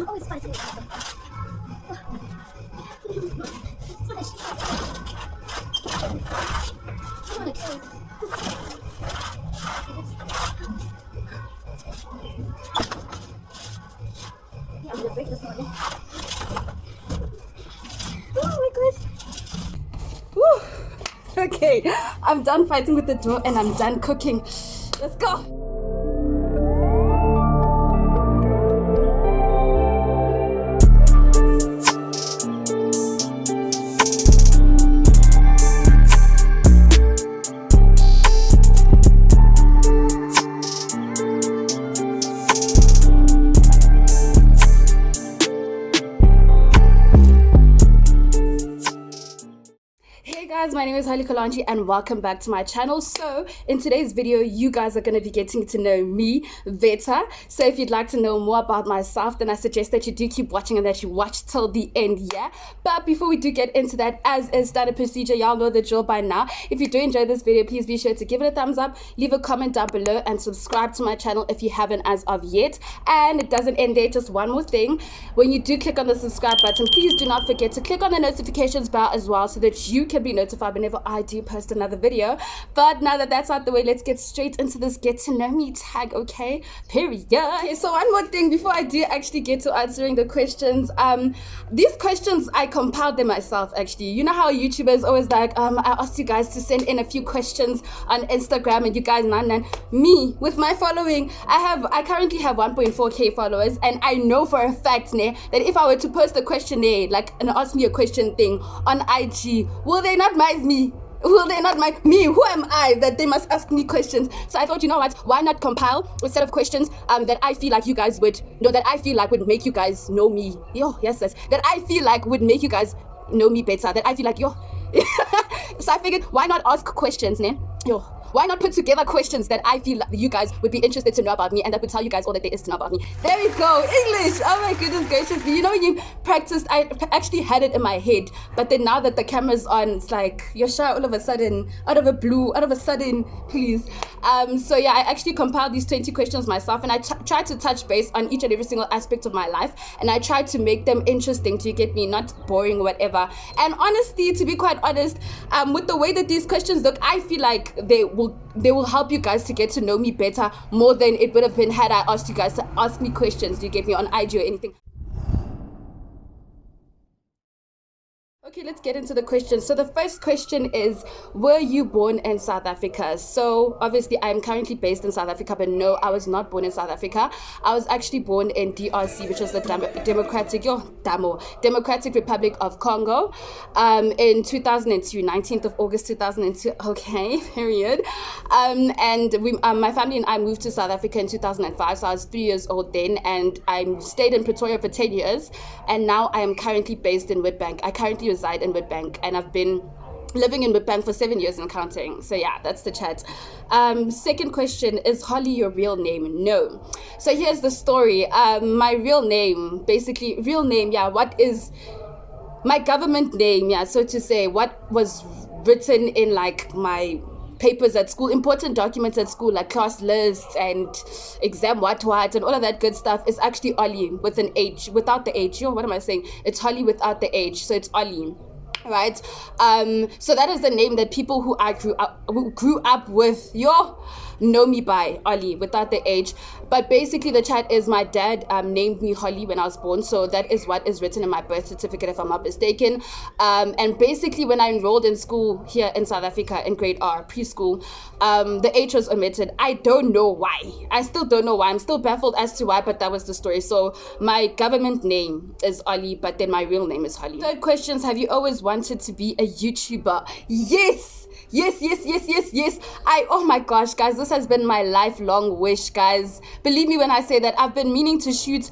always fighting with them. I want to kill. Yeah, I'm gonna break this morning. Oh my gosh. Woo. Okay, I'm done fighting with the door and I'm done cooking. Let's go. Guys, my name is Holly Kalanji and welcome back to my channel. So in today's video you guys are going to be getting to know me better. So if you'd like to know more about myself, then I suggest that you do keep watching and that you watch till the end. Yeah, but before we do get into that, as is standard procedure, y'all know the drill by now. If you do enjoy this video, please be sure to give it a thumbs up, leave a comment down below, and subscribe to my channel if you haven't as of yet. And it doesn't end there, just one more thing. When you do click on the subscribe button, please do not forget to click on the notifications bell as well, so that you can be notified whenever I do post another video. But now that that's out the way, let's get straight into this get to know me tag, okay? Period. Okay, so one more thing before I do actually get to answering the questions. These questions, I compiled them myself actually. You know how YouTubers always like, I asked you guys to send in a few questions on Instagram, and you guys, me with my following, I currently have 1.4k followers, and I know for a fact that if I were to post a questionnaire, like an ask me a question thing on IG, will they not mind me? Will they not mind me? Who am I that they must ask me questions? So I thought, you know what, why not compile a set of questions that I feel like you guys would know, that I feel like would make you guys know me. That I feel like would make you guys know me better, that I feel like so I figured, why not ask questions, why not put together questions that I feel like you guys would be interested to know about me, and that would tell you guys all that there is to know about me. There we go, English. Oh my goodness gracious. You know, when you practiced, I actually had it in my head, but then now that the camera's on, it's like you're shy all of a sudden, out of a sudden, please. So yeah, I actually compiled these 20 questions myself, and I tried to touch base on each and every single aspect of my life, and I tried to make them interesting, to get me, not boring or whatever. And honestly, to be quite honest, with the way that these questions look, I feel like they will help you guys to get to know me better, more than it would have been had I asked you guys to ask me questions, you get me, on IG or anything. Okay, let's get into the questions. So the first question is, were you born in South Africa? So obviously I'm currently based in South Africa, but no, I was not born in South Africa. I was actually born in DRC, which is the Democratic Republic of Congo, in 2002, 19th of August 2002. Okay, period. And my family and I moved to South Africa in 2005, so I was 3 years old then, and I stayed in Pretoria for 10 years, and now I am currently based in Witbank. I currently reside in Witbank, and I've been living in Witbank for 7 years and counting. So yeah, that's the chat. Second question, is Holly your real name? No. So here's the story. My real name, what is my government name, so to say, what was written in like my papers at school, important documents at school, like class lists and exam what and all of that good stuff, is actually Ollie with an H, without the H. What am I saying? It's Holly without the H, so it's Ollie, right? So that is the name that people who grew up with know me by, Ollie without the H. But basically the chat is, my dad named me Holly when I was born, so that is what is written in my birth certificate, if I'm not mistaken. And basically when I enrolled in school here in South Africa in grade R, preschool, the H was omitted. I don't know why. I still don't know why. I'm still baffled as to why, but that was the story. So my government name is Ollie, but then my real name is Holly. Third questions, have you always wanted to be a YouTuber? Yes. Oh my gosh, guys, this has been my lifelong wish, guys. Believe me when I say that I've been meaning to shoot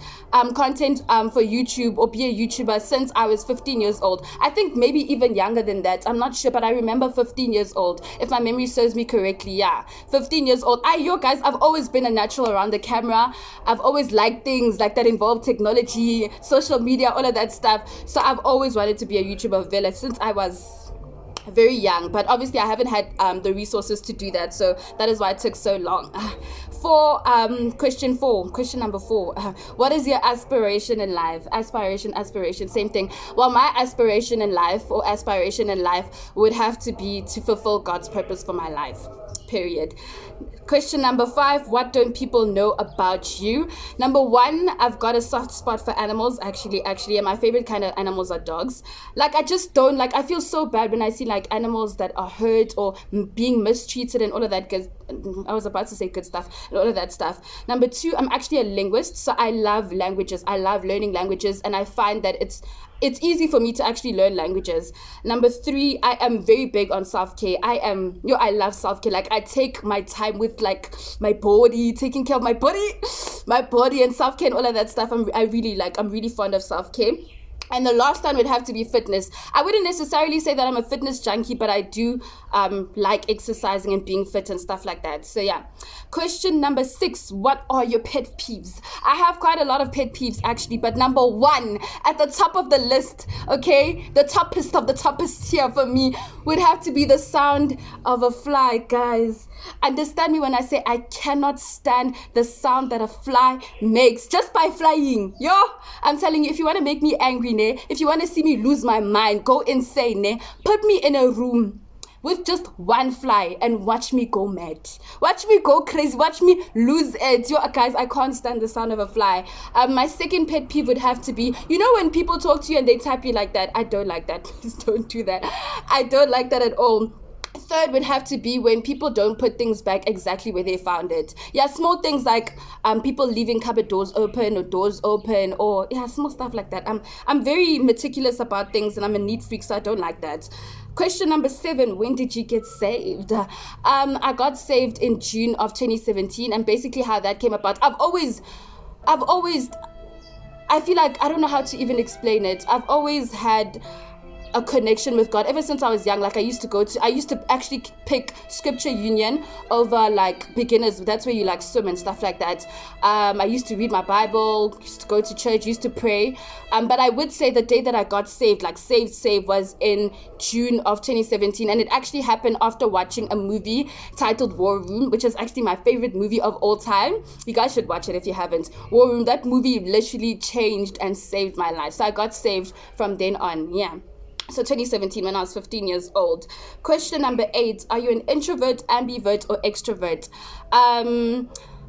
content for YouTube or be a YouTuber since I was 15 years old. I think maybe even younger than that. I'm not sure, but I remember 15 years old, if my memory serves me correctly. Yeah, 15 years old. Guys, I've always been a natural around the camera. I've always liked things like that involve technology, social media, all of that stuff. So I've always wanted to be a YouTuber villa since I was very young, but obviously I haven't had the resources to do that, so that is why it took so long Question number 4. What is your aspiration in life? Aspiration, same thing. Well, my aspiration in life would have to be to fulfill God's purpose for my life. Period. Question number 5. What don't people know about you? Number 1, I've got a soft spot for animals. Actually, and my favorite kind of animals are dogs. Like, I just don't like. I feel so bad when I see like animals that are hurt or being mistreated and all of that. Because I was about to say good stuff and all of that stuff. Number 2, I'm actually a linguist, so I love languages. I love learning languages, and I find that it's easy for me to actually learn languages. Number 3, I am very big on self-care. I love self-care. Like, I take my time with like my body, taking care of my body and self-care and all of that stuff. I'm really fond of self-care. And the last one would have to be fitness. I wouldn't necessarily say that I'm a fitness junkie, but I do like exercising and being fit and stuff like that. So yeah. Question number 6. What are your pet peeves? I have quite a lot of pet peeves actually, but number 1 at the top of the list, okay, the toppest of the toppest here for me would have to be the sound of a fly, guys. Understand me when I say I cannot stand the sound that a fly makes just by flying. Yo, I'm telling you, if you want to make me angry, ne, if you want to see me lose my mind, go insane, ne, put me in a room with just one fly and watch me go mad, watch me go crazy, watch me lose it. Yo, guys, I can't stand the sound of a fly. My second pet peeve would have to be, you know, when people talk to you and they tap you like that. I don't like that. Please don't do that. I don't like that at all. Third would have to be when people don't put things back exactly where they found it. Yeah, small things like people leaving cupboard doors open or doors open, or yeah, small stuff like that. I'm very meticulous about things, and I'm a neat freak, so I don't like that. Question number 7. When did you get saved? I got saved in June of 2017, and basically how that came about, I feel like I don't know how to even explain it. I've always had a connection with God ever since I was young. Like, I used to actually pick scripture union over like beginners. That's where you like swim and stuff like that. I used to read my Bible, used to go to church, used to pray. But I would say the day that I got saved, like saved, was in June of 2017. And it actually happened after watching a movie titled War Room, which is actually my favorite movie of all time. You guys should watch it if you haven't. War Room, that movie literally changed and saved my life. So I got saved from then on. Yeah. So 2017, when I was 15 years old. Question number 8. Are you an introvert, ambivert, or extrovert?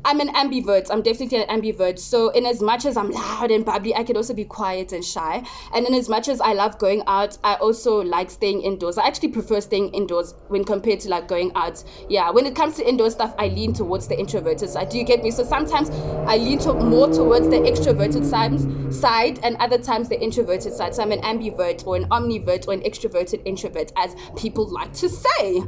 I'm an ambivert. I'm definitely an ambivert. So in as much as I'm loud and bubbly, I can also be quiet and shy. And in as much as I love going out, I also like staying indoors. I actually prefer staying indoors when compared to like going out. Yeah, when it comes to indoor stuff, I lean towards the introverted side. Do you get me? So sometimes I lean more towards the extroverted side, and other times the introverted side. So I'm an ambivert or an omnivert or an extroverted introvert, as people like to say.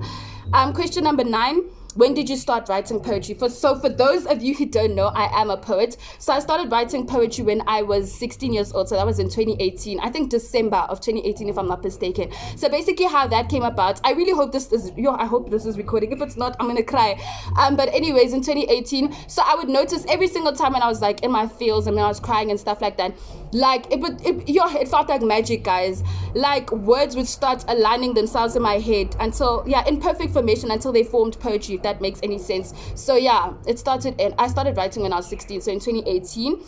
Question number 9. When did you start writing poetry? For those of you who don't know, I am a poet. So I started writing poetry when I was 16 years old. So that was in 2018. I think December of 2018, if I'm not mistaken. So basically how that came about, I really hope this is, I hope this is recording. If it's not, I'm going to cry. But anyways, in 2018, so I would notice every single time when I was like in my feels and when I was crying and stuff like that, like it felt like magic, guys. Like words would start aligning themselves in my head until, in perfect formation until they formed poetry, if that makes any sense. So yeah, I started writing when I was 16, so in 2018.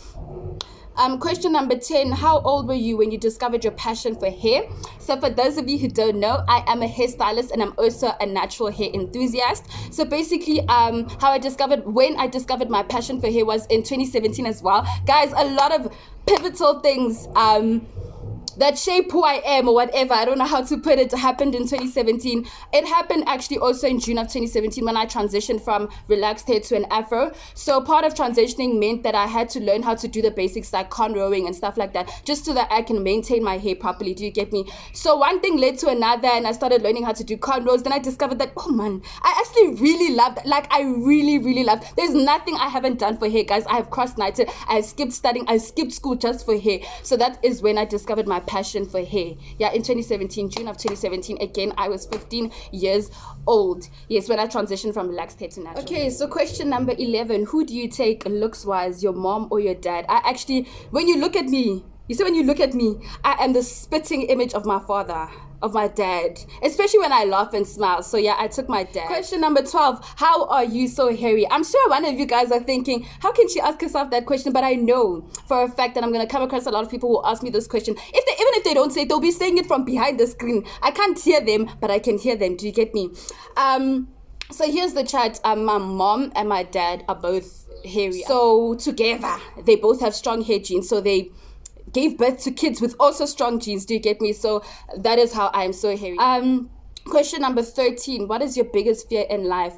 Question number 10. How old were you when you discovered your passion for hair? So for those of you who don't know, I am a hairstylist and I'm also a natural hair enthusiast. So basically, when I discovered my passion for hair was in 2017 as well. Guys, a lot of pivotal things that shape who I am or whatever, I don't know how to put it, happened in 2017. It happened actually also in June of 2017 when I transitioned from relaxed hair to an afro. So part of transitioning meant that I had to learn how to do the basics like cornrowing and stuff like that, just so that I can maintain my hair properly. Do you get me? So one thing led to another and I started learning how to do cornrows. Then I discovered that, oh man, I actually really loved, I really loved. There's nothing I haven't done for hair, guys. I have cross-nighted, I have skipped studying, I skipped school just for hair. So that is when I discovered my passion for hair. Yeah, in 2017, June of 2017. Again, I was 15 years old. Yes, when I transitioned from relaxed hair to natural. Okay, so question number 11. Who do you take looks-wise, your mom or your dad? When you look at me, I am the spitting image of my father. of my dad, especially when I laugh and smile. So yeah, I took my dad. Question number 12, how are you so hairy? I'm sure one of you guys are thinking, how can she ask herself that question? But I know for a fact that I'm going to come across a lot of people who ask me this question. Even if they don't say it, they'll be saying it from behind the screen. I can't hear them, but I can hear them. Do you get me? So here's the chat. My mom and my dad are both hairy. So together, they both have strong hair genes. So they gave birth to kids with also strong genes. Do you get me? So that is how I am so hairy. Question number 13. What is your biggest fear in life?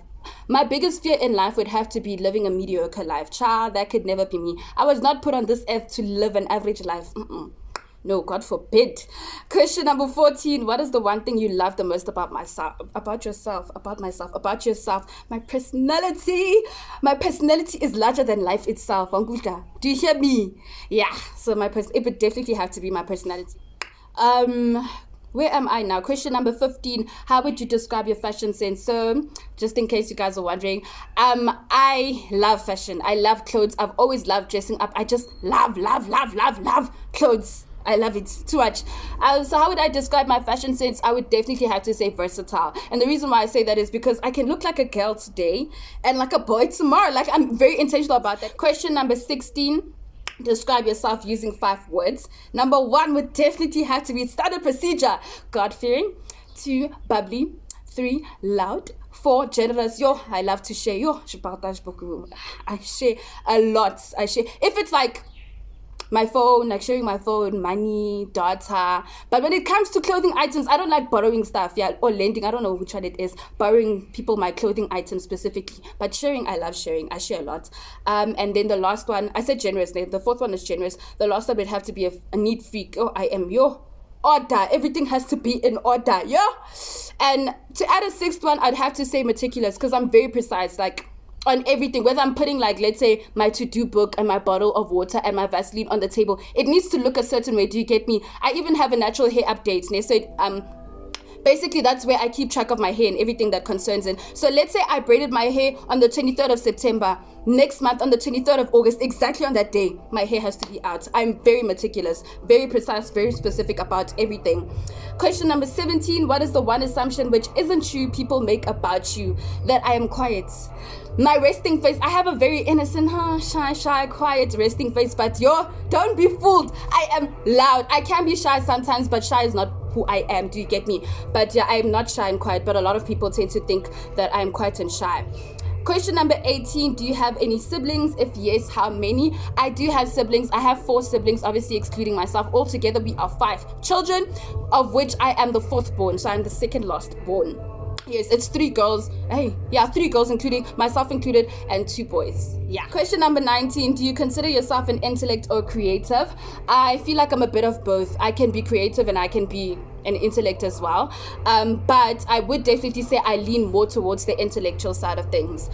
My biggest fear in life would have to be living a mediocre life. Child, that could never be me. I was not put on this earth to live an average life. No, God forbid. Question number 14. What is the one thing you love the most about myself? About yourself. My personality. My personality is larger than life itself. Anguta, do you hear me? Yeah. So it would definitely have to be my personality. Where am I now? Question number 15. How would you describe your fashion sense? So, just in case you guys are wondering, I love fashion. I love clothes. I've always loved dressing up. I just love clothes. I love it too much. So how would I describe my fashion sense? I would definitely have to say versatile. And the reason why I say that is because I can look like a girl today and like a boy tomorrow. Like, I'm very intentional about that. Question number 16. Describe yourself using 5 words. Number 1 would definitely have to be standard procedure. God-fearing. 2, bubbly. 3, loud. 4, generous. Yo, I love to share. Yo, je partage beaucoup. I share a lot. If it's like my phone, like sharing my phone, money, data. But when it comes to clothing items, I don't like borrowing stuff, or lending. I don't know which one it is. Borrowing people my clothing items specifically. But sharing, I love sharing. I share a lot. And then the last one, I said generous. The 4th one is generous. The last one would have to be a neat freak. Oh, I am. Order. Everything has to be in order. And to add a 6th one, I'd have to say meticulous, because I'm very precise. Like, on everything, whether I'm putting, like, let's say my to-do book and my bottle of water and my Vaseline on the table, it needs to look a certain way. Do you get me? I even have a natural hair update. So basically that's where I keep track of my hair and everything that concerns it. So let's say I braided my hair on the 23rd of September. Next month on the 23rd of August, exactly on that day, my hair has to be out. I'm very meticulous, very precise, very specific about everything. Question number 17. What is the one assumption which isn't true people make about you? That I am quiet. My resting face, I have a very innocent, shy, quiet resting face, but don't be fooled. I am loud. I can be shy sometimes, but shy is not who I am. Do you get me? But yeah, I am not shy and quiet, but a lot of people tend to think that I am quiet and shy. Question number 18. Do you have any siblings? If yes, how many? I do have siblings. I have 4 siblings, obviously excluding myself. Altogether, we are 5 children, of which I am the 4th born. So I'm the 2nd last born. Yes, it's 3 girls. 3 girls, including myself included, and 2 boys. Yeah. Question number 19. Do you consider yourself an intellect or creative? I feel like I'm a bit of both. I can be creative and I can be an intellect as well. But I would definitely say I lean more towards the intellectual side of things.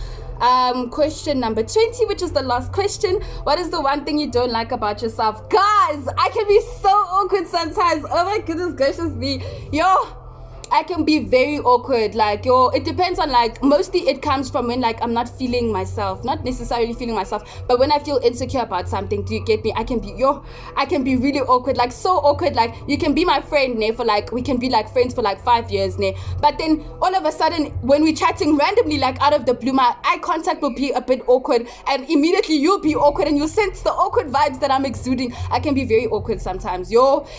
Question number 20, which is the last question. What is the one thing you don't like about yourself? Guys, I can be so awkward sometimes. Oh my goodness gracious me. I can be very awkward. Like, it depends on, like, mostly it comes from when, like, I'm not feeling myself, not necessarily feeling myself, but when I feel insecure about something. Do you get me? I can be really awkward, like, so awkward. Like, you can be my friend, for like, we can be like friends for like 5 years, but then all of a sudden when we're chatting randomly, like out of the blue, my eye contact will be a bit awkward, and immediately you'll be awkward and you'll sense the awkward vibes that I'm exuding. I can be very awkward sometimes,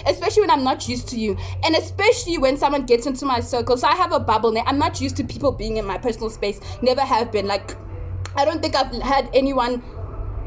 especially when I'm not used to you, and especially when someone gets into my circle. So I have a bubble now. I'm not used to people being in my personal space. Never have been. Like, I don't think I've had anyone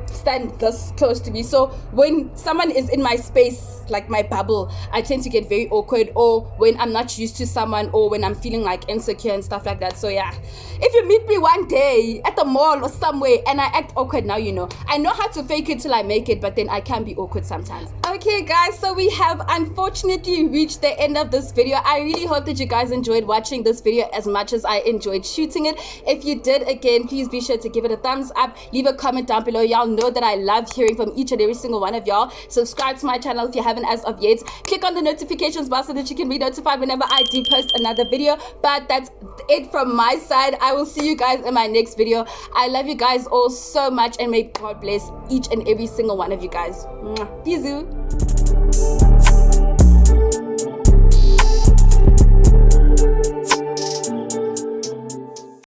stand this close to me. So when someone is in my space, like my bubble, I tend to get very awkward, or when I'm not used to someone, or when I'm feeling like insecure and stuff like that. So yeah, if you meet me one day at the mall or somewhere and I act awkward, now you know. I know how to fake it till I make it, but then I can be awkward sometimes. Okay guys, so we have unfortunately reached the end of this video. I really hope that you guys enjoyed watching this video as much as I enjoyed shooting it. If you did, again, please be sure to give it a thumbs up, leave a comment down below. Y'all know that I love hearing from each and every single one of y'all. Subscribe to my channel if you haven't as of yet. Click on the notifications bell so that you can be notified whenever I do post another video. But that's it from my side. I will see you guys in my next video. I love you guys all so much, and may God bless each and every single one of you guys. Mwah. Bisous.